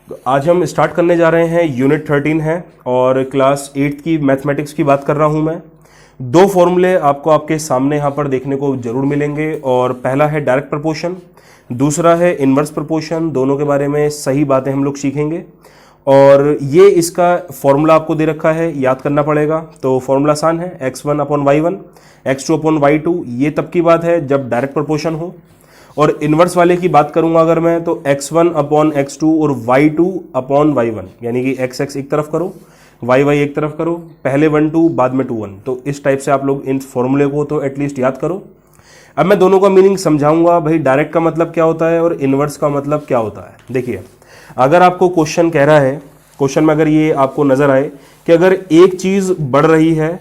आज हम स्टार्ट करने जा रहे हैं, यूनिट 13 है और क्लास 8 की मैथमेटिक्स की बात कर रहा हूं मैं। दो फॉर्मूले आपको आपके सामने यहाँ पर देखने को जरूर मिलेंगे और पहला है डायरेक्ट प्रपोर्शन, दूसरा है इनवर्स प्रपोर्शन। दोनों के बारे में सही बातें हम लोग सीखेंगे और ये इसका फॉर्मूला आपको दे रखा है, याद करना पड़ेगा। तो फॉर्मूला आसान है, x1 upon y1 x2 upon y2। ये तब की बात है जब डायरेक्ट प्रपोर्शन हो। और इनवर्स वाले की बात करूंगा अगर मैं, तो x1 अपॉन x2 और y2 अपॉन y1, यानी कि x एक तरफ करो, y एक तरफ करो, पहले 1 2 बाद में 2 1। तो इस टाइप से आप लोग इन फॉर्मूले को तो एटलीस्ट याद करो। अब मैं दोनों का मीनिंग समझाऊंगा, भाई डायरेक्ट का मतलब क्या होता है और इनवर्स का मतलब क्या होता है। देखिए, अगर आपको क्वेश्चन कह रहा है, क्वेश्चन में अगर ये आपको नजर आए कि अगर एक चीज बढ़ रही है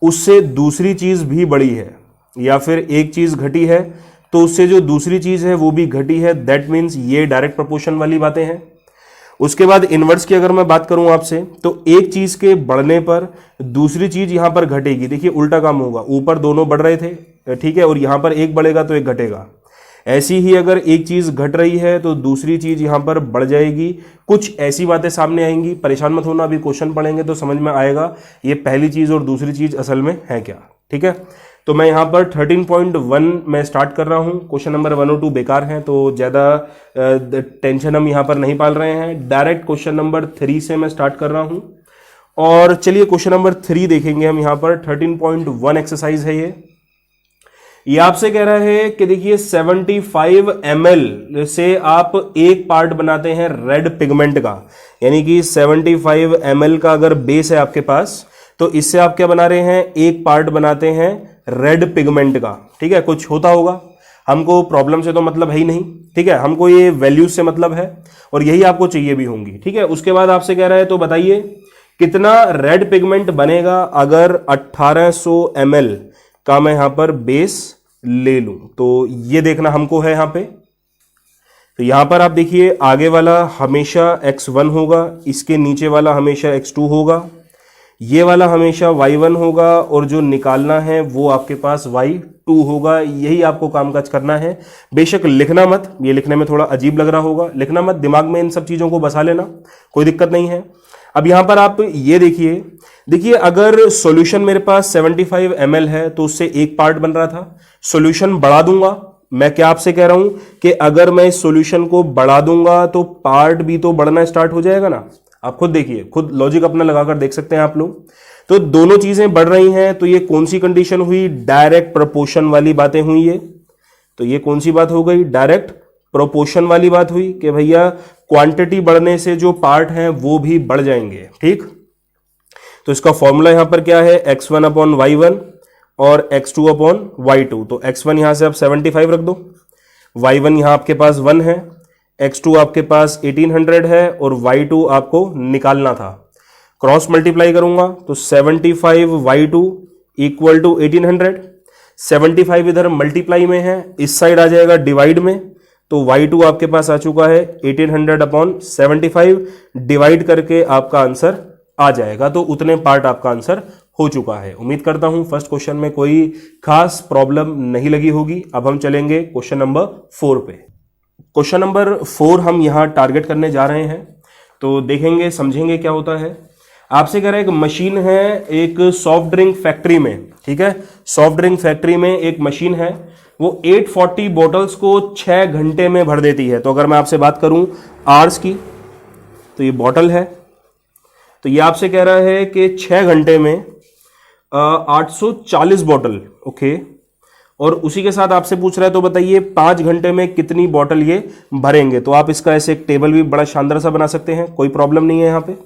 उससे दूसरी चीज भी बढ़ी है, या फिर एक चीज घटी है तो उससे जो दूसरी चीज है वो भी घटी है, दैट मीन्स ये डायरेक्ट प्रोपोर्शन वाली बातें हैं। उसके बाद इनवर्स की अगर मैं बात करूं आपसे, तो एक चीज के बढ़ने पर दूसरी चीज यहां पर घटेगी। देखिए उल्टा काम होगा, ऊपर दोनों बढ़ रहे थे, ठीक है, और यहां पर एक बढ़ेगा तो एक घटेगा। ऐसी ही अगर एक चीज घट रही है तो दूसरी चीज यहां पर बढ़ जाएगी। कुछ ऐसी बातें सामने आएंगी, परेशान मत होना, अभी क्वेश्चन पढ़ेंगे तो समझ में आएगा ये पहली चीज और दूसरी चीज असल में है क्या। ठीक है, तो मैं यहां पर 13.1 में स्टार्ट कर रहा हूं। क्वेश्चन नंबर 1 और 2 बेकार हैं तो ज्यादा टेंशन हम यहां पर नहीं पाल रहे हैं। डायरेक्ट क्वेश्चन नंबर 3 से मैं स्टार्ट कर रहा हूं और चलिए क्वेश्चन नंबर 3 देखेंगे हम। यहां पर 13.1 एक्सरसाइज है ये आपसे कह रहा है कि देखिए 75 ml से आप एक पार्ट बनाते हैं रेड पिगमेंट का, यानी कि 75 ml का अगर बेस है आपके पास तो इससे आप क्या बना रहे हैं, एक पार्ट बनाते हैं रेड पिगमेंट का। ठीक है, कुछ होता होगा, हमको प्रॉब्लम से तो मतलब है ही नहीं, ठीक है, हमको ये वैल्यूज से मतलब है और यही आपको चाहिए भी होंगी। ठीक है, उसके बाद आपसे कह रहा है तो बताइए कितना रेड पिगमेंट बनेगा अगर 1800 ml का मैं यहां पर बेस ले लूं। तो ये देखना हमको है यहां पे। तो यहां पर आप देखिए आगे वाला हमेशा x1 होगा, इसके नीचे वाला हमेशा x2 होगा, ये वाला हमेशा y1 होगा और जो निकालना है वो आपके पास y2 होगा। यही आपको कामकाज करना है। बेशक लिखना मत, ये लिखने में थोड़ा अजीब लग रहा होगा, लिखना मत, दिमाग में इन सब चीजों को बसा लेना, कोई दिक्कत नहीं है। अब यहां पर आप ये देखिए अगर सॉल्यूशन मेरे पास 75 ml है तो उससे एक पार्ट बन रहा था, सॉल्यूशन बढ़ा दूंगा। मैं क्या आपसे कह रहा हूं कि अगर मैं इस सॉल्यूशन को बढ़ा दूंगा तो पार्ट भी तो बढ़ना स्टार्ट हो जाएगा ना। आप खुद देखिए, खुद लॉजिक अपना लगाकर देख सकते हैं आप लोग। तो दोनों चीजें बढ़ रही हैं तो ये कौन सी कंडीशन हुई, डायरेक्ट प्रोपोर्शन वाली बातें हुई ये। तो ये कौन सी बात हो गई, डायरेक्ट प्रोपोर्शन वाली बात हुई कि भैया क्वांटिटी बढ़ने से जो पार्ट हैं वो भी बढ़ जाएंगे। ठीक, तो इसका फॉर्मूला यहां पर क्या है, x1 अपॉन y1 और x2 अपॉन y2। तो x1 यहां से आप 75 रख दो, y1 यहां आपके पास 1 है, x2 आपके पास 1800 है और y2 आपको निकालना था। क्रॉस मल्टीप्लाई करूंगा तो 75 y2 इक्वल टू 1800। 75 इधर मल्टीप्लाई में है, इस साइड आ जाएगा डिवाइड में, तो y2 आपके पास आ चुका है 1800 अपॉन 75, डिवाइड करके आपका आंसर आ जाएगा। तो उतने पार्ट आपका आंसर हो चुका है। उम्मीद करता हूं फर्स्ट क्वेश्चन में कोई खास प्रॉब्लम नहीं लगी होगी। अब हम चलेंगे क्वेश्चन नंबर 4 पे। क्वेश्चन नंबर 4 हम यहां टारगेट करने जा रहे हैं, तो देखेंगे समझेंगे क्या होता है। आपसे कह रहा है एक मशीन है एक सॉफ्ट ड्रिंक फैक्ट्री में, ठीक है, सॉफ्ट ड्रिंक फैक्ट्री में एक मशीन है, वो 840 बॉटल्स को 6 घंटे में भर देती है। तो अगर मैं आपसे बात करूं आवर्स की, तो ये बॉटल है, तो ये आपसे कह रहा है कि 6 घंटे में 840 बॉटल, ओके, और उसी के साथ आपसे पूछ रहा है तो बताइए 5 घंटे में कितनी बॉटल ये भरेंगे। तो आप इसका ऐसे एक टेबल भी बड़ा शानदार सा बना सकते हैं, कोई प्रॉब्लम नहीं है। यहाँ पे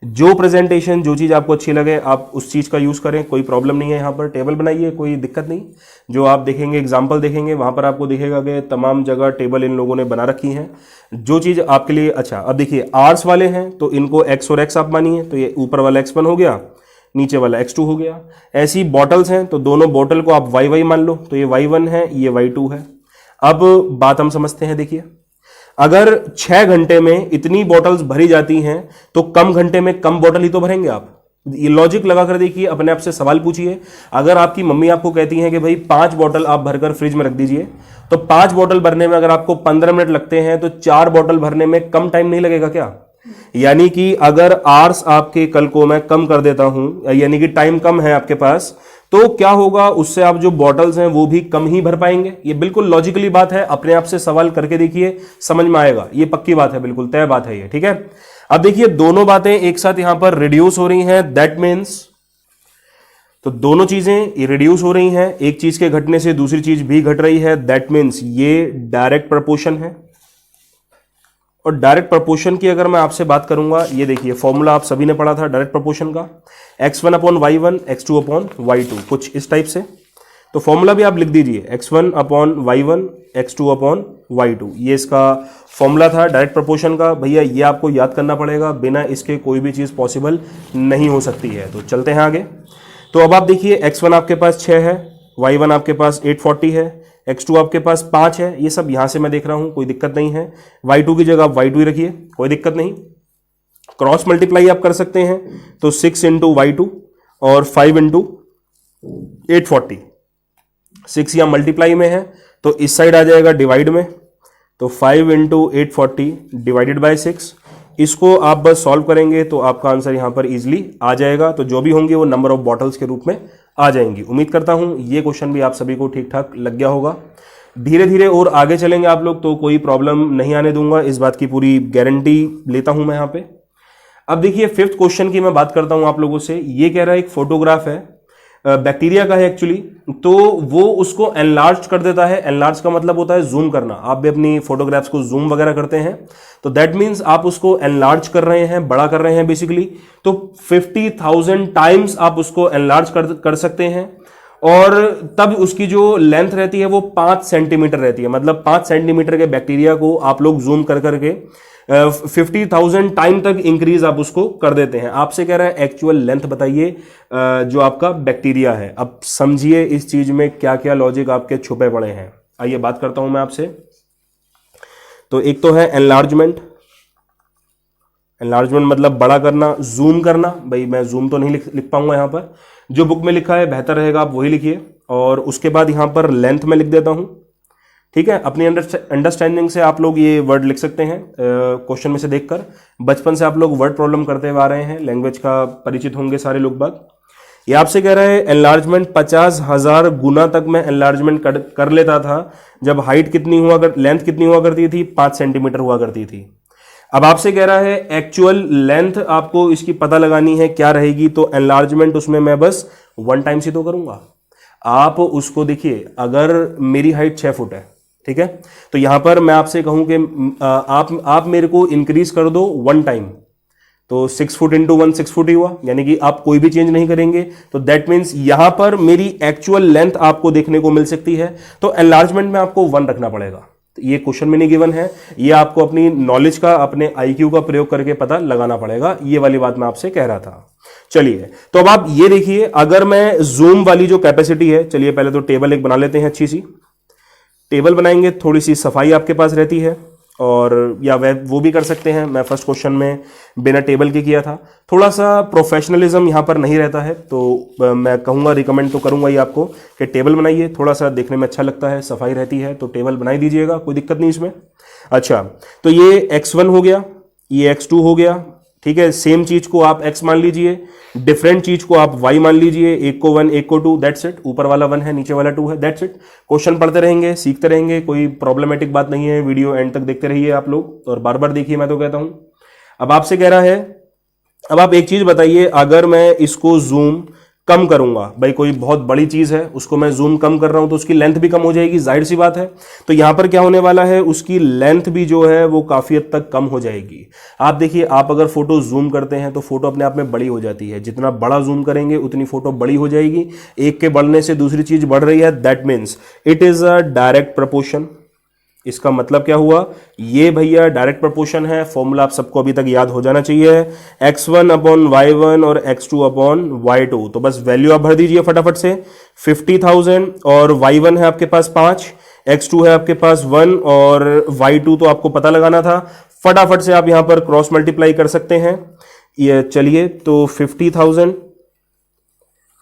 जो प्रेजेंटेशन, जो चीज़ आपको अच्छी लगे आप उस चीज़ का यूज़ करें, कोई प्रॉब्लम नहीं है। यहाँ पर टेबल बनाइए, कोई दिक्कत नहीं। जो आप देखेंगे एग्जाम्पल देखेंगे वहाँ पर आपको दिखेगा कि तमाम जगह टेबल इन लोगों ने बना रखी हैं, जो चीज़ आपके लिए। अच्छा, अब देखिए आर्स वाले हैं तो इनको x और x आप मानिए, तो ये ऊपर वाला x1 हो गया, नीचे वाला x2 हो गया। ऐसी बॉटल्स हैं तो दोनों बॉटल को आप y मान लो, तो ये y1 है, ये y2 है। अब बात हम समझते हैं। देखिए अगर 6 घंटे में इतनी बॉटल्स भरी जाती हैं तो कम घंटे में कम बॉटल ही तो भरेंगे आप। ये लॉजिक लगा कर देखिए, अपने आप से सवाल पूछिए। अगर आपकी मम्मी आपको कहती है कि भाई 5 बॉटल आप भरकर फ्रिज में रख दीजिए, तो 5 बॉटल भरने में अगर आपको 15 मिनट लगते हैं तो 4 बॉटल भरने में कम टाइम नहीं लगेगा क्या? यानी कि अगर आवर्स आपके कल को मैं कम कर देता हूं, यानी कि टाइम कम है आपके पास, तो क्या होगा, उससे आप जो बॉटल्स हैं वो भी कम ही भर पाएंगे। ये बिल्कुल लॉजिकली बात है, अपने आप से सवाल करके देखिए, समझ में आएगा। ये पक्की बात है, बिल्कुल तय बात है ये, ठीक है। अब देखिए दोनों बातें एक साथ यहां पर रिड्यूस हो रही हैं, दैट मीन्स तो दोनों चीजें रिड्यूस हो रही हैं, एक चीज के घटने से दूसरी चीज भी घट रही है, दैट मीन्स ये डायरेक्ट प्रपोर्शन है। और डायरेक्ट प्रपोर्शन की अगर मैं आपसे बात करूंगा, ये देखिए फॉर्मूला आप सभी ने पढ़ा था डायरेक्ट प्रपोर्शन का, x1 upon y1 x2 upon y2, कुछ इस टाइप से। तो फॉर्मूला भी आप लिख दीजिए, x1 upon y1 x2 upon y2, ये इसका फॉर्मूला था डायरेक्ट प्रपोर्शन का। भैया ये आपको याद करना पड़ेगा, बिना इसके कोई भी चीज पॉसिबल नहीं हो सकती है। तो चलते हैं आगे। तो अब आप देखिए x1 आपके पास 6 है, y1 आपके पास 840 है, x2 आपके पास 5 है, ये सब यहां से मैं देख रहा हूं, कोई दिक्कत नहीं है। y2 की जगह आप y2 ही रखिए, कोई दिक्कत नहीं। क्रॉस मल्टीप्लाई आप कर सकते हैं, तो 6 इंटू y2 और 5 इंटू 840, 6 यहां मल्टीप्लाई में है तो इस साइड आ जाएगा डिवाइड में, तो 5 इंटू 840 डिवाइडेड बाय 6। इसको आप बस सॉल्व करेंगे तो आपका आंसर यहां पर इजीली आ जाएगा। तो जो भी होंगे वो नंबर ऑफ बॉटल्स के रूप में आ जाएंगी। उम्मीद करता हूं ये क्वेश्चन भी आप सभी को ठीक ठाक लग गया होगा। धीरे धीरे और आगे चलेंगे आप लोग, तो कोई प्रॉब्लम नहीं आने दूंगा, इस बात की पूरी गारंटी लेता हूं मैं यहां पे। अब देखिए 5th क्वेश्चन की मैं बात करता हूं आप लोगों से। ये कह रहा है एक फोटोग्राफ है, बैक्टीरिया का है एक्चुअली, तो वो उसको एनलार्ज कर देता है। एनलार्ज का मतलब होता है जूम करना। आप भी अपनी फोटोग्राफ्स को जूम वगैरह करते हैं, तो दैट मीन्स आप उसको एनलार्ज कर रहे हैं, बड़ा कर रहे हैं बेसिकली। तो 50,000 टाइम्स आप उसको एनलार्ज कर सकते हैं, और तब उसकी जो लेंथ रहती है वो 5 सेंटीमीटर रहती है। मतलब 5 सेंटीमीटर के बैक्टीरिया को आप लोग जूम कर करके 50,000 टाइम तक इंक्रीज आप उसको कर देते हैं। आपसे कह रहा है एक्चुअल लेंथ बताइए जो आपका बैक्टीरिया है। अब समझिए इस चीज में क्या क्या लॉजिक आपके छुपे पड़े हैं। आइए बात करता हूं मैं आपसे। तो एक तो है एनलार्जमेंट। एनलार्जमेंट मतलब बड़ा करना, जूम करना। भाई मैं जूम तो नहीं लिख पाऊंगा यहां पर, जो बुक में लिखा है बेहतर रहेगा आप वही लिखिए। और उसके बाद यहां पर लेंथ में लिख देता हूं, ठीक है। अपनी अंडरस्टैंडिंग से आप लोग ये वर्ड लिख सकते हैं क्वेश्चन में से देखकर। बचपन से आप लोग वर्ड प्रॉब्लम करते हुए आ रहे हैं, लैंग्वेज का परिचित होंगे सारे लोग बाग। ये आपसे कह रहा है एनलार्जमेंट 50,000 गुना तक मैं एनलार्जमेंट कर लेता था जब हाइट कितनी हुआ लेंथ कितनी हुआ करती थी, 5 सेंटीमीटर हुआ करती थी। अब आपसे कह रहा है एक्चुअल लेंथ आपको इसकी पता लगानी है क्या रहेगी, तो एनलार्जमेंट उसमें मैं बस 1 टाइम से तो करूंगा। आप उसको देखिए, अगर मेरी हाइट 6 फुट है, ठीक है, तो यहां पर मैं आपसे कहूं कि आप मेरे को इंक्रीज कर दो 1 टाइम, तो 6 फुट इंटू 1 6 फुट ही हुआ, यानी कि आप कोई भी चेंज नहीं करेंगे। तो दैट मीन्स यहां पर मेरी एक्चुअल लेंथ आपको देखने को मिल सकती है। तो एनलार्जमेंट में आपको 1 रखना पड़ेगा। तो ये क्वेश्चन में नहीं गिवन है, ये आपको अपनी नॉलेज का, अपने आईक्यू का प्रयोग करके पता लगाना पड़ेगा। ये वाली बात मैं आपसे कह रहा था। चलिए तो अब आप ये देखिए, अगर मैं जूम वाली जो कैपेसिटी है, चलिए पहले तो टेबल एक बना लेते हैं, अच्छी सी टेबल बनाएंगे, थोड़ी सी सफाई आपके पास रहती है, और या वो भी कर सकते हैं। मैं फर्स्ट क्वेश्चन में बिना टेबल के किया था, थोड़ा सा प्रोफेशनलिज्म यहाँ पर नहीं रहता है, तो मैं कहूँगा, रिकमेंड तो करूँगा ही आपको कि टेबल बनाइए, थोड़ा सा देखने में अच्छा लगता है, सफाई रहती है, तो टेबल बनाई दीजिएगा, कोई दिक्कत नहीं इसमें। अच्छा, तो ये x1 हो गया, ये x2 हो गया, ठीक है। सेम चीज को आप x मान लीजिए, डिफरेंट चीज को आप y मान लीजिए, एक को 1 एक को 2, दैट्स इट। ऊपर वाला 1 है, नीचे वाला 2 है, दैट्स इट। क्वेश्चन पढ़ते रहेंगे, सीखते रहेंगे, कोई प्रॉब्लमेटिक बात नहीं है। वीडियो एंड तक देखते रहिए आप लोग, और बार बार देखिए, मैं तो कहता हूं। अब आपसे कह रहा है, अब आप एक चीज बताइए, अगर मैं इसको जूम कम करूंगा, भाई कोई बहुत बड़ी चीज है उसको मैं जूम कम कर रहा हूं तो उसकी लेंथ भी कम हो जाएगी, जाहिर सी बात है। तो यहां पर क्या होने वाला है, उसकी लेंथ भी जो है वो काफी हद तक कम हो जाएगी। आप देखिए, आप अगर फोटो जूम करते हैं तो फोटो अपने आप में बड़ी हो जाती है, जितना बड़ा जूम करेंगे उतनी फोटो बड़ी हो जाएगी। एक के बढ़ने से दूसरी चीज बढ़ रही है, that means it is a direct proportion. इसका मतलब क्या हुआ, ये भैया डायरेक्ट प्रपोर्शन है। फॉर्मूला आप सबको अभी तक याद हो जाना चाहिए, x1 अपॉन y1 और x2 अपॉन y2। तो बस वैल्यू आप भर दीजिए फटाफट से, 50,000 और y1 है आपके पास 5, x2 है आपके पास 1 और y2 तो आपको पता लगाना था। फटाफट से आप यहां पर क्रॉस मल्टीप्लाई कर सकते हैं। ये चलिए, तो 50,000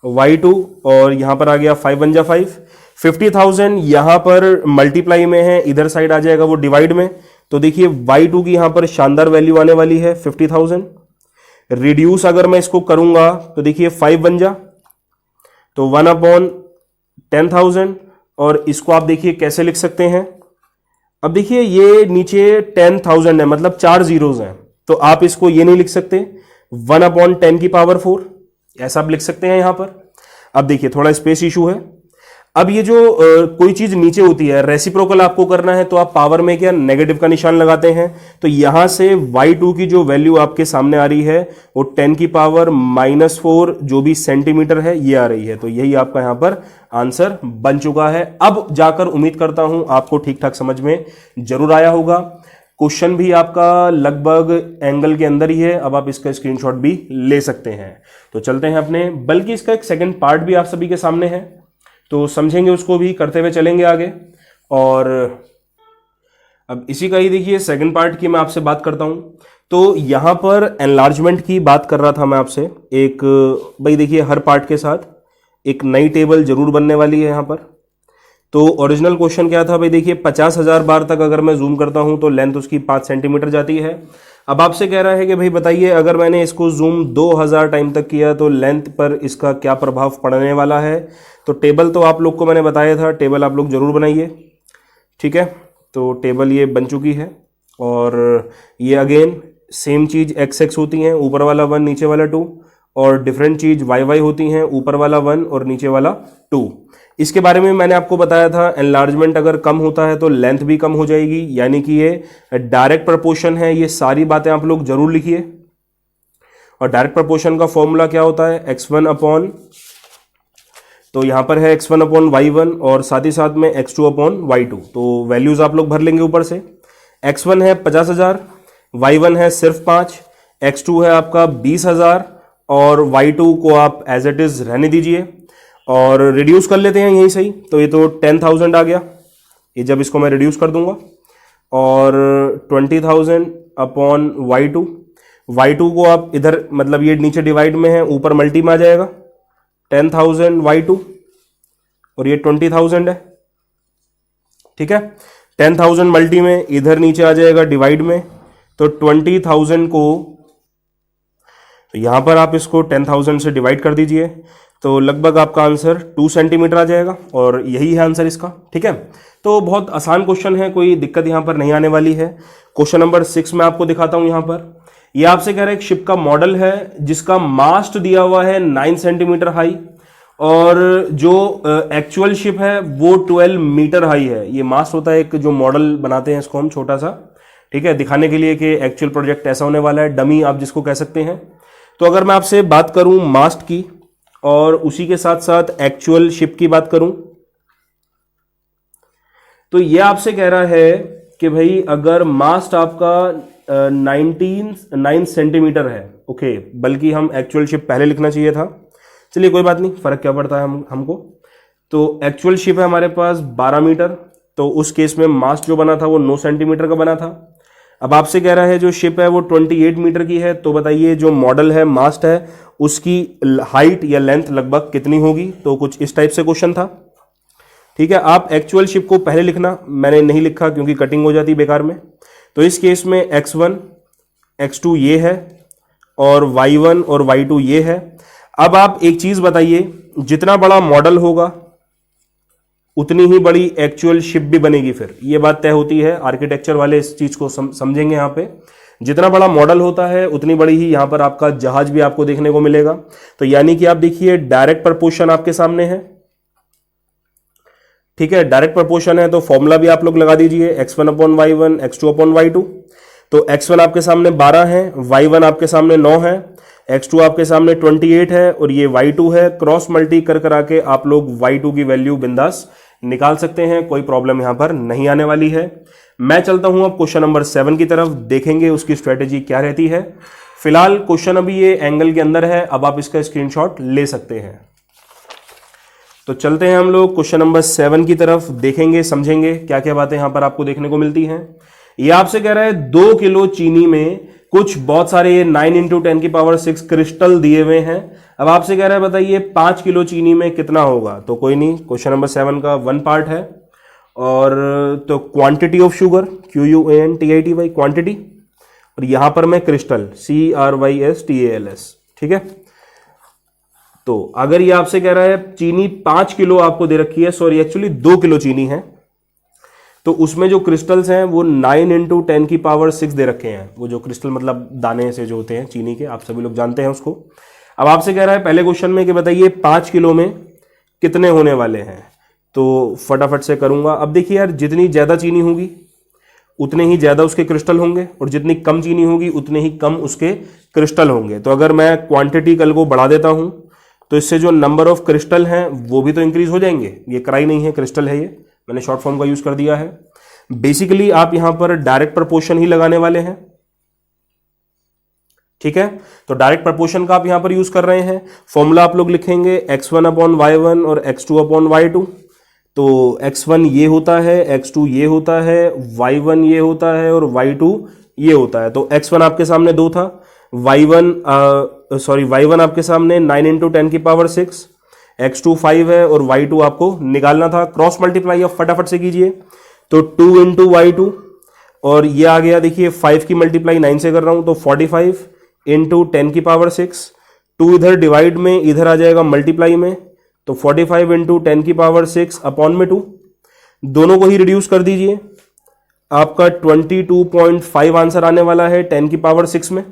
y2 और यहां पर आ गया 5 1 जा 5, 50,000 यहां पर मल्टीप्लाई में है, इधर साइड आ जाएगा वो डिवाइड में। तो देखिए y2 की यहां पर शानदार वैल्यू आने वाली है 50,000। रिड्यूस अगर मैं इसको करूंगा तो देखिए 5 बन जा, तो 1/10,000। और इसको आप देखिए कैसे लिख सकते हैं। अब देखिए ये नीचे 10,000 है, मतलब 4 जीरोज हैं, तो आप इसको ये नहीं लिख सकते 1/10 की पावर 4, ऐसा आप लिख सकते हैं यहां पर। अब देखिए थोड़ा स्पेस इशू है। अब ये जो कोई चीज नीचे होती है, रेसिप्रोकल आपको करना है, तो आप पावर में क्या नेगेटिव का निशान लगाते हैं। तो यहां से y2 की जो वैल्यू आपके सामने आ रही है वो 10 की पावर -4 जो भी सेंटीमीटर है ये आ रही है। तो यही आपका यहां पर आंसर बन चुका है। अब जाकर उम्मीद करता हूं आपको ठीक ठाक समझ में जरूर आया होगा। क्वेश्चन भी आपका लगभग एंगल के अंदर ही है। अब आप इसका स्क्रीनशॉट भी ले सकते हैं। तो चलते हैं अपने, बल्कि इसका एक सेकंड पार्ट भी आप सभी के सामने है, तो समझेंगे, उसको भी करते हुए चलेंगे आगे। और अब इसी का ही देखिए सेकंड पार्ट की मैं आपसे बात करता हूं। तो यहां पर एनलार्जमेंट की बात कर रहा था मैं आपसे। एक भाई देखिए हर पार्ट के साथ एक नई टेबल जरूर बनने वाली है यहां पर। तो ओरिजिनल क्वेश्चन क्या था भाई, देखिए 50,000 बार तक अगर मैं जूम करता हूं तो लेंथ उसकी 5 सेंटीमीटर जाती है। अब आपसे कह रहा है कि भाई बताइए अगर मैंने इसको जूम 2000 टाइम तक किया तो लेंथ पर इसका क्या प्रभाव पड़ने वाला है। तो टेबल तो आप लोग को मैंने बताया था, टेबल आप लोग जरूर बनाइए, ठीक है। तो टेबल ये बन चुकी है और ये अगेन सेम चीज x होती हैं, ऊपर वाला 1 नीचे वाला 2, और डिफरेंट चीज y होती हैं, ऊपर वाला 1 और नीचे वाला 2। इसके बारे में मैंने आपको बताया था एनलार्जमेंट अगर कम होता है तो लेंथ भी कम हो जाएगी, यानी कि ये डायरेक्ट प्रपोर्शन है। ये सारी बातें आप लोग जरूर लिखिए। और डायरेक्ट प्रपोर्शन का फॉर्मूला क्या होता है, x1 अपॉन, तो यहां पर है x1 अपॉन y1 और साथ ही साथ में x2 अपॉन y2। तो वैल्यूज आप लोग भर लेंगे ऊपर से। x1 है 50,000, y1 है सिर्फ 5, x2 है आपका 20,000 और y2 को आप एज इट इज रहने दीजिए और रिड्यूस कर लेते हैं यहीं सही। तो ये तो 10,000 आ गया, ये जब इसको मैं रिड्यूस कर दूंगा, और 20,000 अपॉन y2 को आप इधर, मतलब ये नीचे डिवाइड में है, ऊपर मल्टी में आ जाएगा 10,000 y2 और ये 20,000 है, ठीक है। 10,000 मल्टी में इधर नीचे आ जाएगा डिवाइड में, तो 20,000 को, तो यहां पर आप इसको 10,000 से डिवाइड कर दीजिए, तो लगभग आपका आंसर 2 सेंटीमीटर आ जाएगा और यही है आंसर इसका, ठीक है। तो बहुत आसान क्वेश्चन है, कोई दिक्कत यहां पर नहीं आने वाली है। क्वेश्चन नंबर 6 में आपको दिखाता हूं। यहां पर ये आपसे कह रहा है एक शिप का मॉडल है जिसका मास्ट दिया हुआ है 9 सेंटीमीटर हाई और जो एक्चुअल शिप है वो 12 मीटर हाई है। ये मास्ट होता है, एक जो मॉडल बनाते हैं इसको हम छोटा सा, ठीक है, दिखाने के लिए कि एक्चुअल प्रोजेक्ट ऐसा होने वाला है, डमी आप जिसको कह सकते हैं। तो अगर मैं आपसे बात करूं मास्ट की और उसी के साथ साथ एक्चुअल शिप की बात करूं, तो यह आपसे कह रहा है कि भाई अगर मास्ट आपका 9 सेंटीमीटर है, ओके, बल्कि हम एक्चुअल शिप पहले लिखना चाहिए था, चलिए कोई बात नहीं, फर्क क्या पड़ता है हमको। तो एक्चुअल शिप है हमारे पास 12 मीटर, तो उस केस में मास्ट जो बना था वो 9 सेंटीमीटर का बना था। अब आपसे कह रहा है जो शिप है वो 28 मीटर की है, तो बताइए जो मॉडल है मास्ट है उसकी हाइट या लेंथ लगभग कितनी होगी। तो कुछ इस टाइप से क्वेश्चन था, ठीक है। आप एक्चुअल शिप को पहले लिखना, मैंने नहीं लिखा क्योंकि कटिंग हो जाती बेकार में। तो इस केस में x1 x2 ये है और y1 और y2 ये है। अब आप एक चीज बताइए, जितना बड़ा मॉडल होगा उतनी ही बड़ी एक्चुअल शिप भी बनेगी। फिर ये बात तय होती है, आर्किटेक्चर वाले इस चीज को समझेंगे। यहां पे जितना बड़ा मॉडल होता है उतनी बड़ी ही यहां पर आपका जहाज भी आपको देखने को मिलेगा। तो यानी कि आप देखिए डायरेक्ट प्रपोर्शन आपके सामने है, ठीक है, डायरेक्ट प्रपोर्शन है, तो फॉर्मूला भी आप लोग लगा दीजिए, x1 upon y1 x2 upon y2। तो x1 आपके सामने 12 है, y1 आपके सामने 9 है, x2 आपके सामने 28 है और ये y2 है। क्रॉस मल्टी कर करा के आप लोग y2 की वैल्यू बिंदास निकाल सकते हैं, कोई प्रॉब्लम यहां पर नहीं आने वाली है। मैं चलता हूं अब क्वेश्चन नंबर 7 की तरफ, देखेंगे उसकी स्ट्रेटेजी क्या रहती है। फिलहाल क्वेश्चन अभी ये एंगल के अंदर है, अब आप इसका स्क्रीनशॉट ले सकते हैं। तो चलते हैं हम लोग क्वेश्चन नंबर 7 की तरफ, देखेंगे समझेंगे क्या क्या बातें यहां पर आपको देखने को मिलती हैं। ये आपसे कह रहा है 2 किलो चीनी में कुछ बहुत सारे ये 9 इंटू 10 की पावर 6 क्रिस्टल दिए हुए हैं। अब आपसे कह रहा है बताइए 5 किलो चीनी में कितना होगा। तो कोई नहीं, क्वेश्चन नंबर 7 का 1 पार्ट है। और तो quantity of sugar QUANTITY quantity, और यहां पर मैं क्रिस्टल CRYSTALS, ठीक है। तो अगर ये आपसे कह रहा है चीनी 5 किलो आपको दे रखी है, सॉरी एक्चुअली 2 किलो चीनी है, तो उसमें जो क्रिस्टल्स हैं वो 9 इंटू 10 की पावर 6 दे रखे हैं। वो जो क्रिस्टल मतलब दाने से जो होते हैं चीनी के, आप सभी लोग जानते हैं उसको। अब आपसे कह रहा है पहले क्वेश्चन में कि बताइए 5 किलो में कितने होने वाले हैं। तो फटाफट से करूंगा। अब देखिए यार, जितनी ज्यादा चीनी होगी उतने ही ज्यादा उसके क्रिस्टल होंगे, और जितनी कम चीनी होगी उतने ही कम उसके क्रिस्टल होंगे। तो अगर मैं क्वांटिटी कल को बढ़ा देता हूं तो इससे जो नंबर ऑफ क्रिस्टल हैं वो भी तो इंक्रीज हो जाएंगे। ये कराई नहीं है, क्रिस्टल है, ये मैंने शॉर्ट फॉर्म का यूज कर दिया है। बेसिकली आप यहां पर डायरेक्ट प्रपोर्शन ही लगाने वाले हैं, ठीक है। तो डायरेक्ट प्रपोर्शन का आप यहां पर यूज कर रहे हैं। फॉर्मूला आप लोग लिखेंगे x1/y1 और x2/y2। तो x1 ये होता है, x2 ये होता है, y1 ये होता है और y2 ये होता है। तो x1 आपके सामने 2 था, y1 आपके सामने 9 इंटू 10 की पावर 6, x2 5 है और y2 आपको निकालना था। क्रॉस मल्टीप्लाई आप फटाफट से कीजिए। तो 2 इंटू y2, और ये आ गया देखिए 5 की मल्टीप्लाई 9 से कर रहा हूं, तो 45 इंटू 10 की पावर 6। 2 इधर डिवाइड में, इधर आ जाएगा मल्टीप्लाई में, तो 45 इंटू 10 की पावर 6 अपॉन में 2। दोनों को ही रिड्यूस कर दीजिए, आपका 22.5 आंसर आने वाला है 10 की पावर 6 में।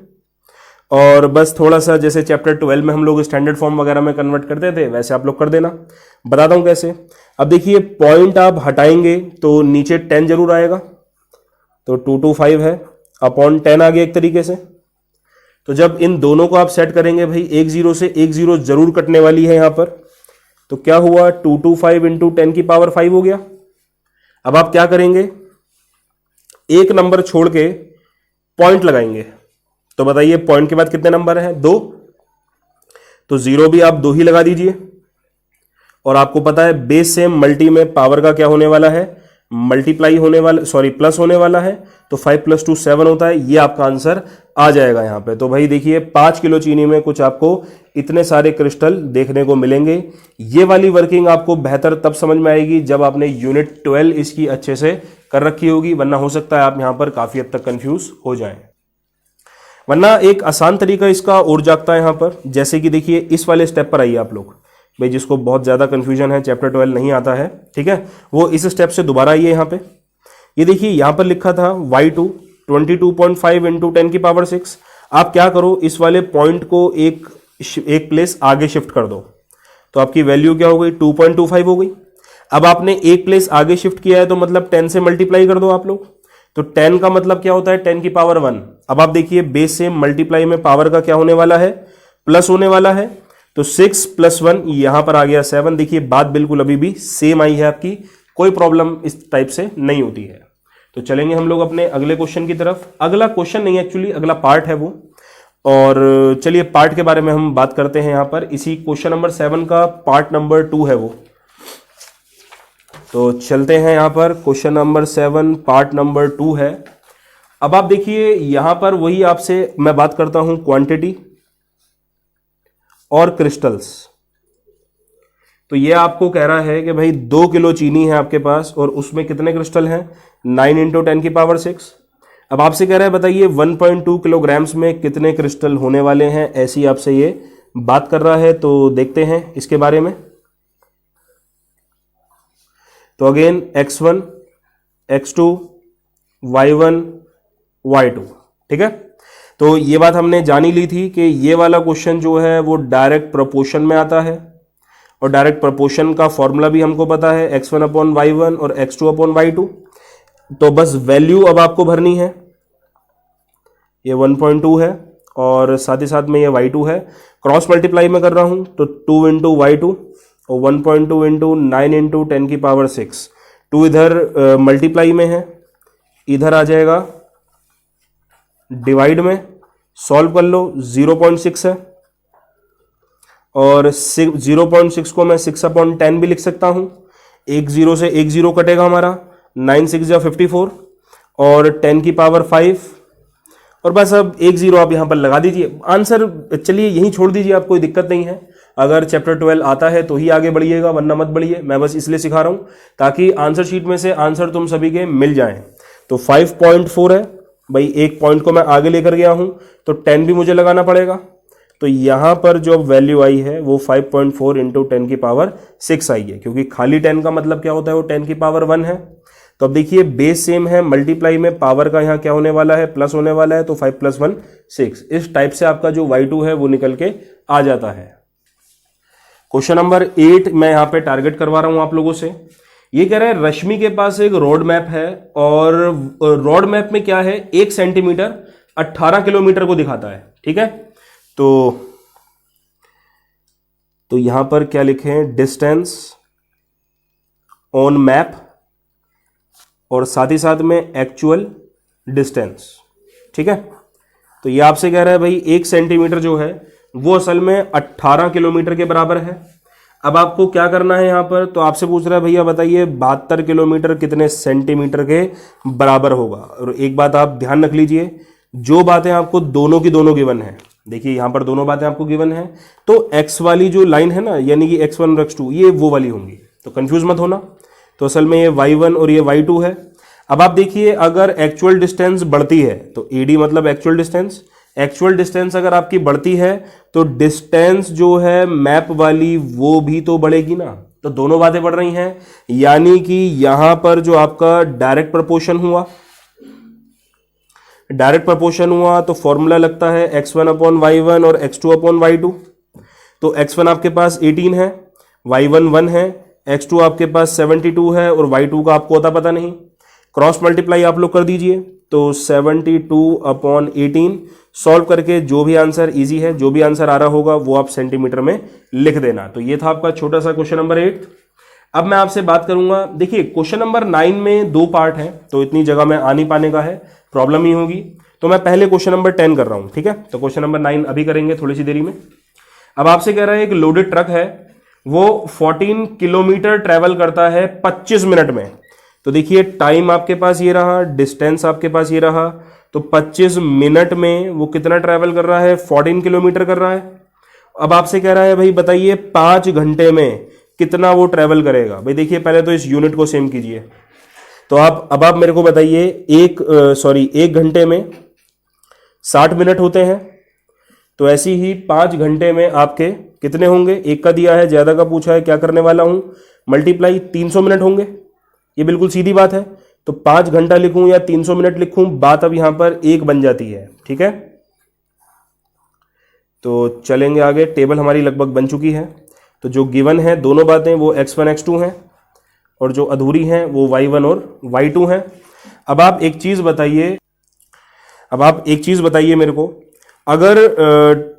और बस थोड़ा सा जैसे चैप्टर 12 में हम लोग स्टैंडर्ड फॉर्म वगैरह में कन्वर्ट करते थे, वैसे आप लोग कर देना। बताता हूं कैसे। अब देखिए पॉइंट आप हटाएंगे तो नीचे 10 जरूर आएगा, तो 225 है अपॉन 10 आ गया एक तरीके से। तो जब इन दोनों को आप सेट करेंगे भाई, एक जीरो से एक जीरो जरूर कटने वाली है यहां पर, तो क्या हुआ 225 इंटू 10 की पावर 5 हो गया। अब आप क्या करेंगे, एक नंबर छोड़ के पॉइंट लगाएंगे। तो बताइए पॉइंट के बाद कितने नंबर हैं, 2। तो 0 भी आप 2 ही लगा दीजिए। और आपको पता है बेस से मल्टी में पावर का क्या होने वाला है, मल्टीप्लाई होने वाला, सॉरी प्लस होने वाला है। तो 5 + 2 7 होता है। ये आपका आंसर आ जाएगा यहां पे। तो भाई देखिए 5 किलो चीनी में कुछ आपको इतने सारे क्रिस्टल देखने को मिलेंगे। ये वाली वर्किंग आपको बेहतर तब समझ में आएगी जब आपने यूनिट 12 इसकी अच्छे से कर रखी होगी, वरना हो सकता है आप यहां पर काफी हद तक कंफ्यूज हो जाएं। वरना एक आसान तरीका इसका और जागता है यहां पर, जैसे कि देखिए इस वाले स्टेप पर आइए आप लोग, भाई जिसको बहुत ज्यादा कंफ्यूजन है, चैप्टर 12 नहीं आता है, ठीक है, वो इस स्टेप से दोबारा आइए यहां पे। ये देखिए यहां पर लिखा था y2 22.5 इंटू 10 की पावर 6। आप क्या करो, इस वाले पॉइंट को एक प्लेस आगे शिफ्ट कर दो, तो आपकी वैल्यू क्या हो गई, 2.25 हो गई। अब आपने एक प्लेस आगे शिफ्ट किया है तो मतलब 10 से मल्टीप्लाई कर दो आप लोग। तो 10 का मतलब क्या होता है, 10 की पावर 1। अब आप देखिए बेस से मल्टीप्लाई में पावर का क्या होने वाला है, प्लस होने वाला है। तो 6 + 1 यहां पर आ गया 7। देखिए बात बिल्कुल अभी भी सेम आई है आपकी, कोई प्रॉब्लम इस टाइप से नहीं होती है। तो चलेंगे हम लोग अपने अगले क्वेश्चन की तरफ। अगला क्वेश्चन नहीं, एक्चुअली अगला पार्ट है वो। और चलिए पार्ट के बारे में हम बात करते हैं यहां पर। इसी क्वेश्चन नंबर 7 का पार्ट नंबर 2 है वो। तो चलते हैं यहां पर, क्वेश्चन नंबर 7 पार्ट नंबर 2 है। अब आप देखिए यहां पर वही आपसे मैं बात करता हूं क्वांटिटी और क्रिस्टल्स। तो ये आपको कह रहा है कि भाई 2 किलो चीनी है आपके पास और उसमें कितने क्रिस्टल हैं, 9 इंटू 10 की पावर 6। अब आपसे कह रहा है बताइए 1.2 किलोग्राम्स में कितने क्रिस्टल होने वाले हैं, ऐसी आपसे ये बात कर रहा है। तो देखते हैं इसके बारे में। तो again x1, x2, y1, y2, ठीक है। तो ये बात हमने जानी ली थी कि ये वाला क्वेश्चन जो है वो डायरेक्ट प्रोपोर्शन में आता है, और डायरेक्ट प्रोपोर्शन का फॉर्मूला भी हमको पता है, x1/y1 और x2/y2। तो बस वैल्यू अब आपको भरनी है। ये 1.2 है और साथ ही साथ में ये y2 है। क्रॉस मल्टीप्लाई में कर रहा हूं, तो 2 इंटू y2 और 1.2 इंटू 9 इंटू 10 की पावर 6। 2 इधर मल्टीप्लाई में है, इधर आ जाएगा डिवाइड में। सॉल्व कर लो, 0.6 है और 0.6 को मैं 6/10 भी लिख सकता हूं। एक जीरो से एक जीरो कटेगा हमारा, 9 6 या 54 और 10 की पावर 5 और बस अब एक जीरो आप यहां पर लगा दीजिए। आंसर चलिए यहीं छोड़ दीजिए, आप कोई दिक्कत नहीं है। अगर चैप्टर 12 आता है तो ही आगे बढ़िएगा, वरना मत बढ़िए। मैं बस इसलिए सिखा रहा हूं ताकि आंसर शीट में से आंसर तुम सभी के मिल जाएं। तो 5.4 है भाई, एक पॉइंट को मैं आगे लेकर गया हूं तो 10 भी मुझे लगाना पड़ेगा। तो यहां पर जो वैल्यू आई है वो 5.4 इंटू 10 की पावर 6 आई है, क्योंकि खाली 10 का मतलब क्या होता है, वो 10 की पावर 1 है। तो अब देखिए बेस सेम है, मल्टीप्लाई में पावर का यहां क्या होने वाला है, प्लस होने वाला है। तो 5 + 1 6। इस टाइप से आपका जो y2 है वो निकल के आ जाता है। क्वेश्चन नंबर 8 मैं यहां पे टारगेट करवा रहा हूं आप लोगों से। ये कह रहा है रश्मि के पास एक रोड मैप है और रोड मैप में क्या है, 1 सेंटीमीटर 18 किलोमीटर को दिखाता है। ठीक है, तो यहां पर क्या लिखें, डिस्टेंस ऑन मैप और साथ ही साथ में एक्चुअल डिस्टेंस। ठीक है, तो ये आपसे कह रहा है भाई 1 सेंटीमीटर जो है वो असल में 18 किलोमीटर के बराबर है। अब आपको क्या करना है यहां पर, तो आपसे पूछ रहा है भैया बताइए 72 किलोमीटर कितने सेंटीमीटर के बराबर होगा। और एक बात आप ध्यान रख लीजिए, जो बातें आपको दोनों की दोनों गिवन है, देखिए यहां पर दोनों बातें आपको गिवन है, तो x वाली जो लाइन है ना, यानी कि x1 और x2 ये वो वाली होंगी, तो कंफ्यूज मत होना। तो असल में ये y1 और ये y2 है। अब आप देखिए अगर एक्चुअल डिस्टेंस बढ़ती है तो AD मतलब एक्चुअल डिस्टेंस, एक्चुअल डिस्टेंस अगर आपकी बढ़ती है तो डिस्टेंस जो है मैप वाली वो भी तो बढ़ेगी ना। तो दोनों बातें बढ़ रही हैं, यानी कि यहां पर जो आपका डायरेक्ट प्रपोर्शन हुआ, डायरेक्ट प्रपोर्शन हुआ तो फॉर्मूला लगता है x1/y1 और x2/y2। तो x1 आपके पास 18 है, y1 1 है, x2 आपके पास 72 है और y2 का आपको होता पता नहीं। क्रॉस मल्टीप्लाई आप लोग कर दीजिए, तो 72/18 सॉल्व करके जो भी आंसर इजी है, जो भी आंसर आ रहा होगा वो आप सेंटीमीटर में लिख देना। तो ये था आपका छोटा सा क्वेश्चन नंबर 8। अब मैं आपसे बात करूंगा, देखिए क्वेश्चन नंबर 9 में 2 पार्ट हैं, तो इतनी जगह में आ नहीं पाने का है, प्रॉब्लम ही होगी। तो मैं पहले क्वेश्चन नंबर 10 कर रहा हूं। ठीक है, तो क्वेश्चन नंबर 9 अभी करेंगे थोड़ी सी देरी में। अब आपसे कह रहा है एक लोडेड ट्रक है, वो 14 किलोमीटर ट्रेवल करता है 25 मिनट में। तो देखिए टाइम आपके पास ये रहा, डिस्टेंस आपके पास ये रहा, तो 25 मिनट में वो कितना ट्रेवल कर रहा है, 14 किलोमीटर कर रहा है। अब आपसे कह रहा है भाई बताइए 5 घंटे में कितना वो ट्रेवल करेगा। भाई देखिए पहले तो इस यूनिट को सेम कीजिए, तो अब आप मेरे को बताइए एक घंटे में 60 मिनट होते हैं, तो ऐसी ही 5 घंटे में आपके कितने होंगे, एक का दिया है ज्यादा का पूछा है, क्या करने वाला हूं मल्टीप्लाई, 300 मिनट होंगे। ये बिल्कुल सीधी बात है, तो 5 घंटा लिखूं या 300 मिनट लिखूं, बात अब यहां पर एक बन जाती है। ठीक है, तो चलेंगे आगे। टेबल हमारी लगभग बन चुकी है, तो जो गिवन है दोनों बातें वो x1 x2 हैं और जो अधूरी हैं वो y1 और y2 हैं। अब आप एक चीज बताइए मेरे को, अगर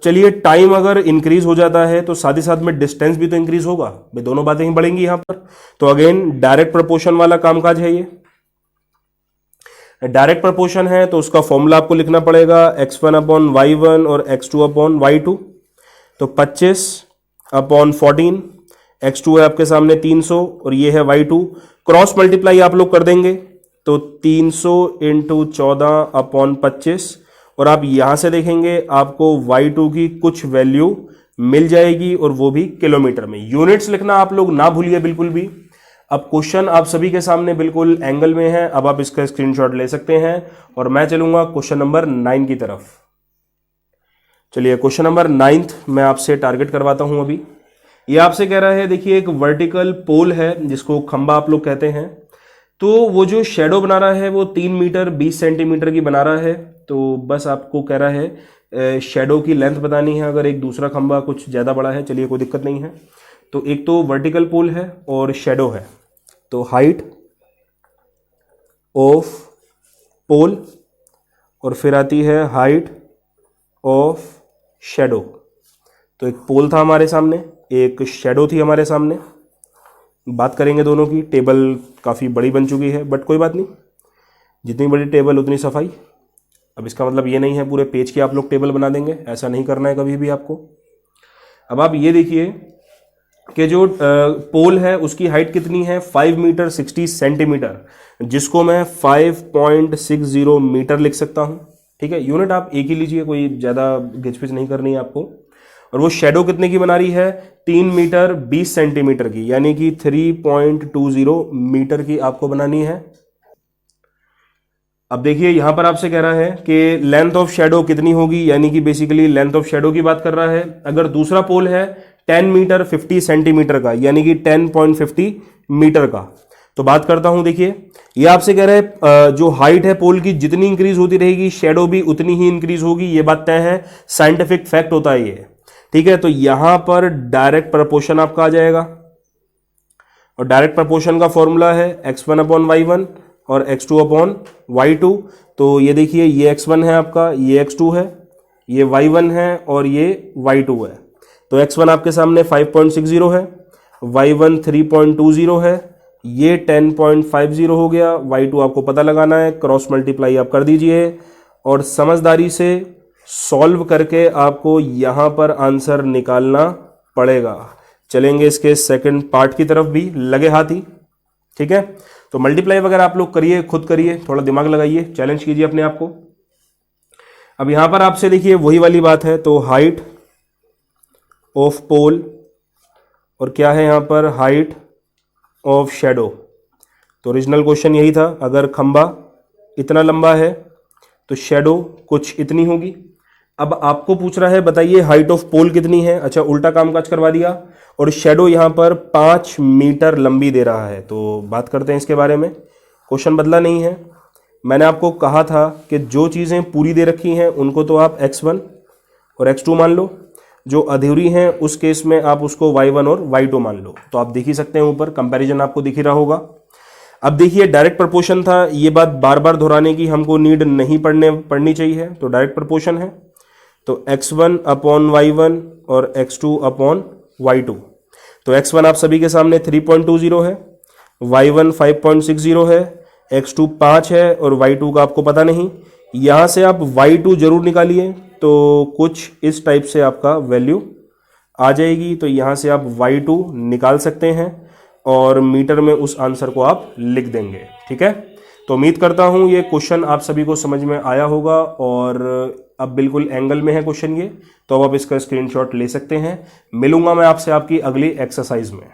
चलिए टाइम अगर इंक्रीज हो जाता है तो साथ ही साथ में डिस्टेंस भी तो इंक्रीज होगा, भाई दोनों बातें ही बढ़ेंगी यहां पर। तो अगेन डायरेक्ट प्रपोर्शन वाला कामकाज है, ये डायरेक्ट प्रपोर्शन है, तो उसका फॉर्मूला आपको लिखना पड़ेगा x1/y1 और x2/y2। तो 25/14, x2 है आपके सामने 300 और ये है y2। क्रॉस मल्टीप्लाई आप लोग कर देंगे, तो 300 × 14/25, और आप यहां से देखेंगे आपको y2 की कुछ वैल्यू मिल जाएगी और वो भी किलोमीटर में। यूनिट्स लिखना आप लोग ना भूलिए बिल्कुल भी। अब क्वेश्चन आप सभी के सामने बिल्कुल एंगल में है, अब आप इसका स्क्रीनशॉट ले सकते हैं और मैं चलूंगा क्वेश्चन नंबर 9 की तरफ। चलिए क्वेश्चन नंबर 9 मैं आपसे टारगेट करवाता हूं। अभी ये आपसे कह रहा है, देखिए एक वर्टिकल पोल है जिसको खंबा आप लोग कहते हैं, तो वो जो शेडो बना रहा है वो 3 मीटर 20 सेंटीमीटर की बना रहा है। तो बस आपको कह रहा है शेडो की लेंथ बतानी है, अगर एक दूसरा खंबा कुछ ज़्यादा बड़ा है। चलिए कोई दिक्कत नहीं है, तो एक तो वर्टिकल पोल है और शेडो है, तो हाइट ऑफ पोल और फिर आती है हाइट ऑफ शेडो। तो एक पोल था हमारे सामने, एक शेडो थी हमारे सामने। बात करेंगे दोनों की। टेबल काफ़ी बड़ी बन चुकी है, बट कोई बात नहीं, जितनी बड़ी टेबल उतनी सफाई। अब इसका मतलब ये नहीं है पूरे पेज की आप लोग टेबल बना देंगे, ऐसा नहीं करना है कभी भी आपको। अब आप ये देखिए कि जो पोल है उसकी हाइट कितनी है, 5 मीटर 60 सेंटीमीटर, जिसको मैं 5.60 मीटर लिख सकता हूं। ठीक है, यूनिट आप एक ही लीजिए, कोई ज़्यादा घिचपिच नहीं करनी है आपको। और वो शेडो कितने की बना रही है, 3 मीटर 20 सेंटीमीटर की, यानी कि 3.20 मीटर की आपको बनानी है। अब देखिए यहां पर आपसे कह रहा है कि लेंथ ऑफ शेडो कितनी होगी, यानी कि बेसिकली लेंथ ऑफ शेडो की बात कर रहा है। अगर दूसरा पोल है 10 मीटर 50 सेंटीमीटर का, यानी कि 10.50 मीटर का, तो बात करता हूं। देखिए ये आपसे कह रहा है जो हाइट है पोल की जितनी इंक्रीज होती रहेगी शेडो भी उतनी ही इंक्रीज होगी, ये बात तय है, साइंटिफिक फैक्ट होता है ये। ठीक है, तो यहां पर डायरेक्ट प्रपोर्शन आपका आ जाएगा, और डायरेक्ट प्रपोर्शन का फॉर्मूला है x1/y1 और x2/y2। तो ये देखिए ये x1 है आपका, ये x2 है, ये y1 है और ये y2 है। तो x1 आपके सामने 5.60 है, y1 3.20 है, ये 10.50 हो गया। y2 आपको पता लगाना है, क्रॉस मल्टीप्लाई आप कर दीजिए और समझदारी से सॉल्व करके आपको यहां पर आंसर निकालना पड़ेगा। चलेंगे इसके सेकंड पार्ट की तरफ भी, लगे हाथ ही। ठीक है, तो मल्टीप्लाई वगैरह आप लोग करिए, खुद करिए, थोड़ा दिमाग लगाइए, चैलेंज कीजिए अपने आप को। अब यहां पर आपसे देखिए वही वाली बात है, तो हाइट ऑफ पोल और क्या है यहां पर, हाइट ऑफ शेडो। तो ओरिजिनल क्वेश्चन यही था, अगर खंबा इतना लंबा है तो शेडो कुछ इतनी होगी। अब आपको पूछ रहा है बताइए हाइट ऑफ पोल कितनी है। अच्छा, उल्टा कामकाज करवा दिया, और शेडो यहां पर 5 मीटर लंबी दे रहा है। तो बात करते हैं इसके बारे में, क्वेश्चन बदला नहीं है। मैंने आपको कहा था कि जो चीज़ें पूरी दे रखी हैं उनको तो आप x1 और x2 मान लो, जो अधूरी हैं उस केस में आप उसको y1 और y2 मान लो। तो आप देख ही सकते हैं, ऊपर कंपैरिजन आपको दिख ही रहा होगा। अब देखिए डायरेक्ट प्रपोर्शन था, ये बात बार बार दोहराने की हमको नीड नहीं पड़नी चाहिए, तो डायरेक्ट प्रपोर्शन है, तो x1/y1 और x2/y2। तो x1 आप सभी के सामने 3.20 है, y1 5.60 है, x2 5 है और y2 का आपको पता नहीं। यहां से आप y2 जरूर निकालिए, तो कुछ इस टाइप से आपका वैल्यू आ जाएगी। तो यहां से आप y2 निकाल सकते हैं और मीटर में उस आंसर को आप लिख देंगे। ठीक है, तो उम्मीद करता हूं ये क्वेश्चन आप सभी को समझ में आया होगा, और अब बिल्कुल एंगल में है क्वेश्चन ये, तो अब आप इसका स्क्रीनशॉट ले सकते हैं। मिलूंगा मैं आपसे आपकी अगली एक्सरसाइज में।